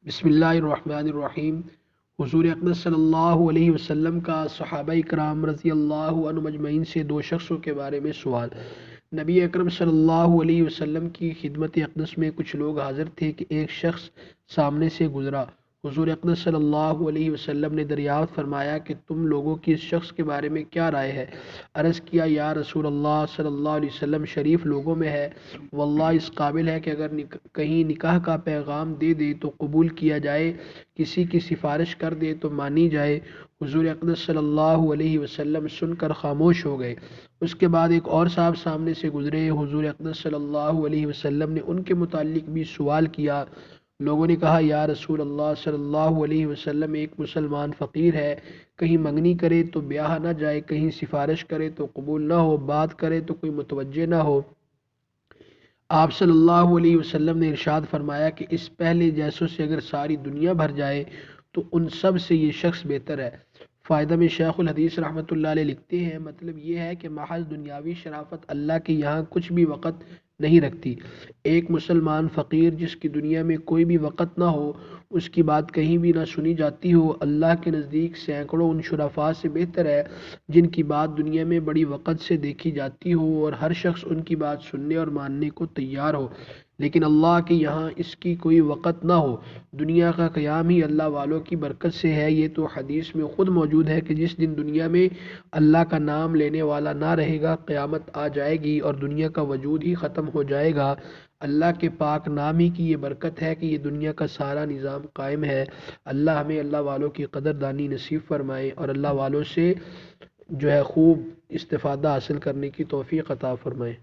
بسم اللہ الرحمن الرحیم۔ حضور اقدس صلی اللہ علیہ وسلم کا صحابہ کرام رضی اللہ عنہ مجمعین سے دو شخصوں کے بارے میں سوال۔ نبی اکرم صلی اللہ علیہ وسلم کی خدمت اقدس میں کچھ لوگ حاضر تھے کہ ایک شخص سامنے سے گزرا۔ حضور اقدس صلی اللہ علیہ وسلم نے دریافت فرمایا کہ تم لوگوں کی اس شخص کے بارے میں کیا رائے ہے؟ عرض کیا یا رسول اللہ صلی اللہ علیہ وسلم، شریف لوگوں میں ہے، واللہ اس قابل ہے کہ اگر کہیں نکاح کا پیغام دے دے تو قبول کیا جائے، کسی کی سفارش کر دے تو مانی جائے۔ حضور اقدس صلی اللہ علیہ وسلم سن کر خاموش ہو گئے۔ اس کے بعد ایک اور صاحب سامنے سے گزرے۔ حضور اقدس صلی اللہ علیہ وسلم نے ان کے متعلق بھی سوال کیا۔ لوگوں نے کہا یا رسول اللہ صلی اللہ علیہ وسلم، ایک مسلمان فقیر ہے، کہیں منگنی کرے تو بیاہ نہ جائے، کہیں سفارش کرے تو قبول نہ ہو، بات کرے تو کوئی متوجہ نہ ہو۔ آپ صلی اللہ علیہ وسلم نے ارشاد فرمایا کہ اس پہلے جیسوں سے اگر ساری دنیا بھر جائے تو ان سب سے یہ شخص بہتر ہے۔ فائدہ میں شیخ الحدیث رحمۃ اللہ علیہ لکھتے ہیں، مطلب یہ ہے کہ محض دنیاوی شرافت اللہ کے یہاں کچھ بھی وقت نہیں رکھتی۔ ایک مسلمان فقیر جس کی دنیا میں کوئی بھی وقت نہ ہو، اس کی بات کہیں بھی نہ سنی جاتی ہو، اللہ کے نزدیک سینکڑوں ان شرفاء سے بہتر ہے جن کی بات دنیا میں بڑی وقت سے دیکھی جاتی ہو اور ہر شخص ان کی بات سننے اور ماننے کو تیار ہو، لیکن اللہ کے یہاں اس کی کوئی وقت نہ ہو۔ دنیا کا قیام ہی اللہ والوں کی برکت سے ہے۔ یہ تو حدیث میں خود موجود ہے کہ جس دن دنیا میں اللہ کا نام لینے والا نہ رہے گا، قیامت آ جائے گی اور دنیا کا وجود ہی ختم ہو جائے گا۔ اللہ کے پاک نام ہی کی یہ برکت ہے کہ یہ دنیا کا سارا نظام قائم ہے۔ اللہ ہمیں اللہ والوں کی قدردانی نصیب فرمائے اور اللہ والوں سے خوب استفادہ حاصل کرنے کی توفیق عطا فرمائے۔